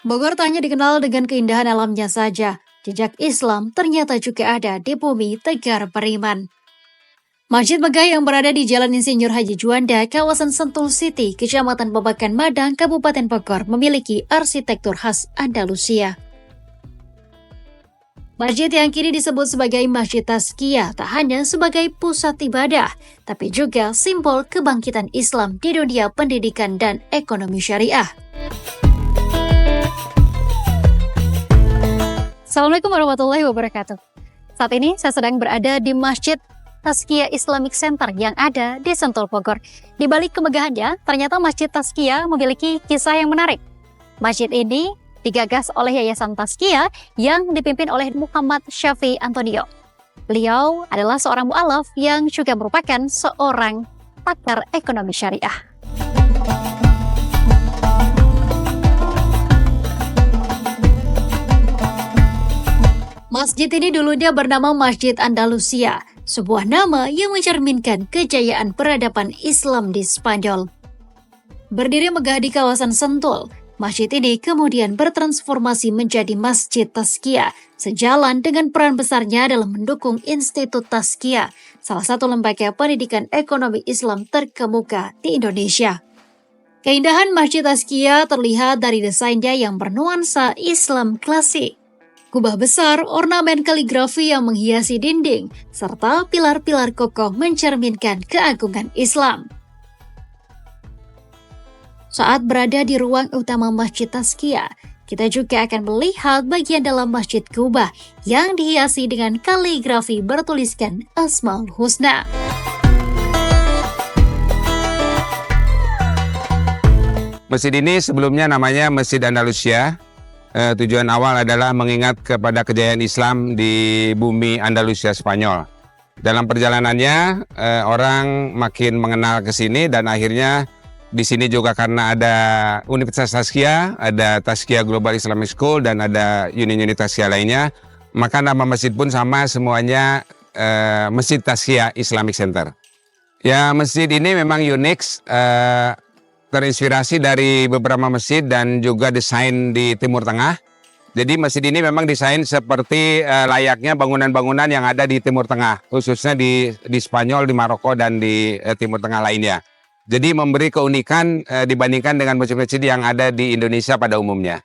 Bogor tak hanya dikenal dengan keindahan alamnya saja, jejak Islam ternyata juga ada di bumi Tegar Beriman. Masjid megah yang berada di Jalan Insinyur Haji Juanda, kawasan Sentul City, Kecamatan Babakan Madang, Kabupaten Bogor, memiliki arsitektur khas Andalusia. Masjid yang kini disebut sebagai Masjid Tazkiyah tak hanya sebagai pusat ibadah, tapi juga simbol kebangkitan Islam di dunia pendidikan dan ekonomi syariah. Assalamualaikum warahmatullahi wabarakatuh. Saat ini saya sedang berada di Masjid Tazkiyah Islamic Center yang ada di Sentul Bogor. Di balik kemegahannya, ternyata Masjid Tazkiyah memiliki kisah yang menarik. Masjid ini digagas oleh Yayasan Tazkiyah yang dipimpin oleh Muhammad Syafi Antonio. Beliau adalah seorang mu'alaf yang juga merupakan seorang pakar ekonomi syariah. Masjid ini dulunya bernama Masjid Andalusia, sebuah nama yang mencerminkan kejayaan peradaban Islam di Spanyol. Berdiri megah di kawasan Sentul, masjid ini kemudian bertransformasi menjadi Masjid Tazkiyah, sejalan dengan peran besarnya dalam mendukung Institut Tazkiyah, salah satu lembaga pendidikan ekonomi Islam terkemuka di Indonesia. Keindahan Masjid Tazkiyah terlihat dari desainnya yang bernuansa Islam klasik. Kubah besar, ornamen kaligrafi yang menghiasi dinding, serta pilar-pilar kokoh mencerminkan keagungan Islam. Saat berada di ruang utama Masjid Tazkiyah, kita juga akan melihat bagian dalam Masjid Kubah yang dihiasi dengan kaligrafi bertuliskan Asmaul Husna. Masjid ini sebelumnya namanya Masjid Andalusia. Tujuan awal adalah mengingat kepada kejayaan Islam di bumi Andalusia Spanyol. Dalam perjalanannya, orang makin mengenal ke sini dan akhirnya di sini juga karena ada Universitas Tazkiyah, ada Tazkiyah Global Islamic School dan ada unit-unit Tazkiyah lainnya, maka nama masjid pun sama semuanya, Masjid Tazkiyah Islamic Center. Ya, masjid ini memang unik. Terinspirasi dari beberapa masjid dan juga desain di Timur Tengah. Jadi masjid ini memang desain seperti layaknya bangunan-bangunan yang ada di Timur Tengah, khususnya di Spanyol, di Maroko, dan di Timur Tengah lainnya. Jadi memberi keunikan dibandingkan dengan masjid-masjid yang ada di Indonesia pada umumnya.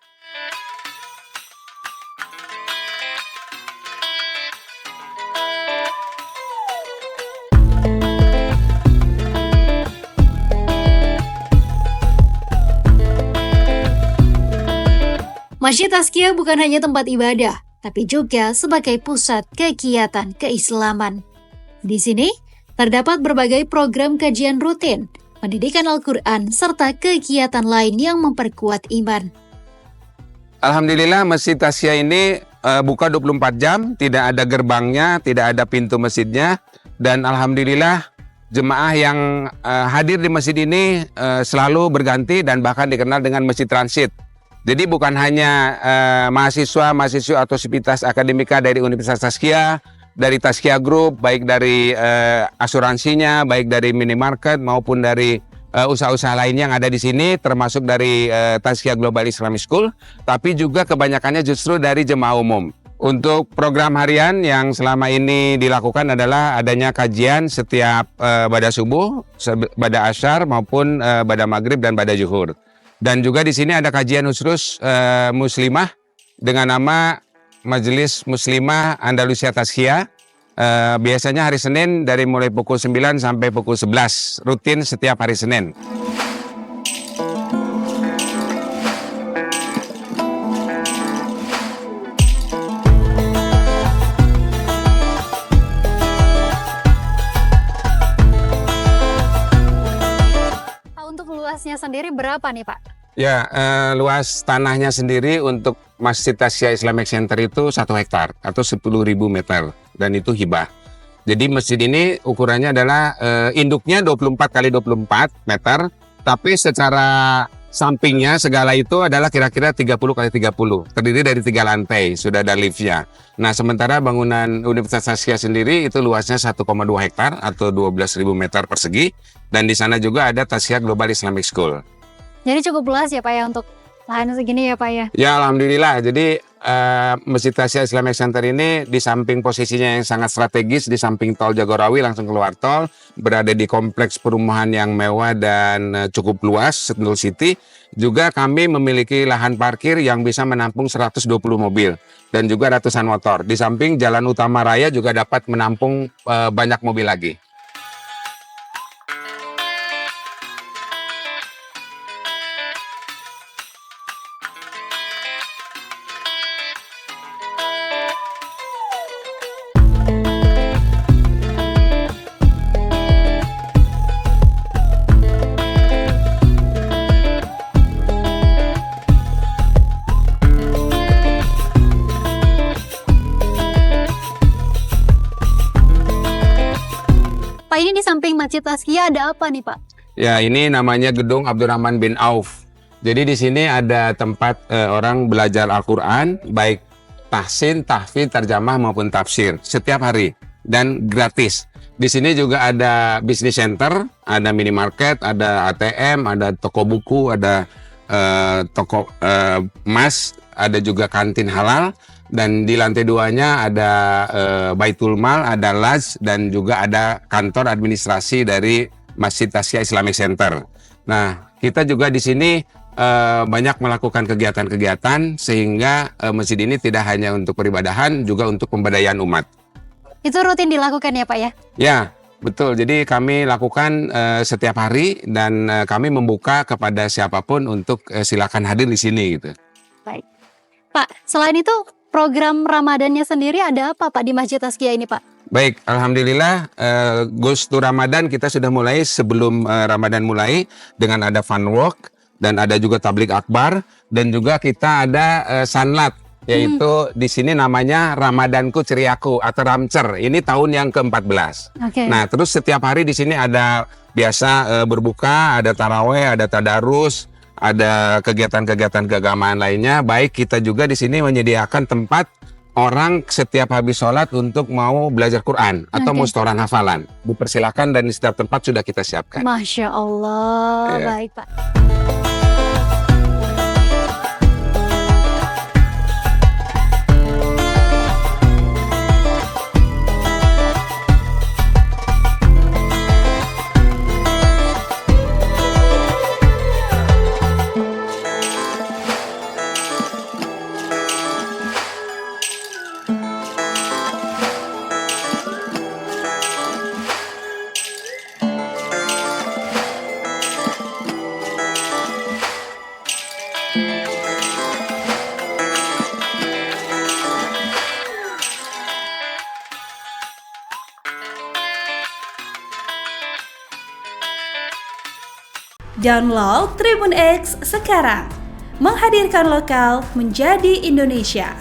Masjid Tazkiyah bukan hanya tempat ibadah, tapi juga sebagai pusat kegiatan keislaman. Di sini, terdapat berbagai program kajian rutin, pendidikan Al-Quran, serta kegiatan lain yang memperkuat iman. Alhamdulillah Masjid Tazkiyah ini buka 24 jam, tidak ada gerbangnya, tidak ada pintu masjidnya. Dan Alhamdulillah jemaah yang hadir di masjid ini selalu berganti dan bahkan dikenal dengan Masjid Transit. Jadi bukan hanya mahasiswa atau sivitas akademika dari Universitas Tazkiyah, dari Tazkiyah Group, baik dari asuransinya, baik dari minimarket maupun dari usaha-usaha lainnya yang ada di sini, termasuk dari Tazkiyah Global Islamic School, tapi juga kebanyakannya justru dari jemaah umum. Untuk program harian yang selama ini dilakukan adalah adanya kajian setiap pada subuh, pada asyar maupun pada maghrib dan pada zuhur. Dan juga di sini ada kajian khusus muslimah dengan nama Majelis Muslimah Andalusia Tazkiyah. Biasanya hari Senin dari mulai pukul 9 sampai pukul 11, rutin setiap hari Senin. Untuk luasnya sendiri berapa nih Pak? Ya, luas tanahnya sendiri untuk Masjid Tazkiyah Islamic Center itu 1 hektar atau 10.000 meter dan itu hibah. Jadi masjid ini ukurannya adalah induknya 24 kali 24 meter, tapi secara sampingnya segala itu adalah kira-kira 30 kali 30, terdiri dari 3 lantai, sudah ada liftnya. Nah, sementara bangunan Universitas Tazkiyah sendiri itu luasnya 1,2 hektar atau 12.000 meter persegi, dan di sana juga ada Tazkiyah Global Islamic School. Jadi cukup luas ya Pak ya untuk Lahan segini ya Pak ya? Ya alhamdulillah. Jadi Masjid Tasya Islamic Center ini di samping posisinya yang sangat strategis di samping tol Jagorawi langsung keluar tol, berada di kompleks perumahan yang mewah dan cukup luas, Sentul City. Juga kami memiliki lahan parkir yang bisa menampung 120 mobil dan juga ratusan motor. Di samping jalan utama raya juga dapat menampung banyak mobil lagi. Pak, ini di samping Masjid Taskia ada apa nih Pak? Ya, ini namanya Gedung Abdurrahman bin Auf. Jadi di sini ada tempat orang belajar Al-Quran, baik tahsin, tahfidz, terjemah maupun tafsir setiap hari dan gratis. Di sini juga ada business center, ada minimarket, ada ATM, ada toko buku, ada toko emas, ada juga kantin halal. Dan di lantai 2-nya ada Baitul Mal, ada Laz, dan juga ada kantor administrasi dari Masjid Tasya Islamic Center. Nah, kita juga di sini banyak melakukan kegiatan-kegiatan sehingga masjid ini tidak hanya untuk peribadahan, juga untuk pemberdayaan umat. Itu rutin dilakukan ya Pak ya? Ya, betul. Jadi kami lakukan setiap hari dan kami membuka kepada siapapun untuk silakan hadir di sini gitu. Baik. Pak, selain itu program Ramadannya sendiri ada apa Pak di Masjid Taskia ini Pak? Baik, alhamdulillah Goes to Ramadan kita sudah mulai sebelum Ramadan mulai dengan ada fun walk dan ada juga tablik akbar dan juga kita ada sanlat yaitu di sini namanya Ramadanku Ceriaku atau Ramcer. Ini tahun yang ke-14. Oke. Nah, terus setiap hari di sini ada biasa berbuka, ada taraweh, ada tadarus, ada kegiatan-kegiatan keagamaan lainnya. Baik kita juga di sini menyediakan tempat orang setiap habis sholat untuk mau belajar Quran atau mau setoran hafalan. Dipersilakan dan di setiap tempat sudah kita siapkan. Masya Allah, Ya. baik Pak. Download Tribun X sekarang, menghadirkan lokal menjadi Indonesia.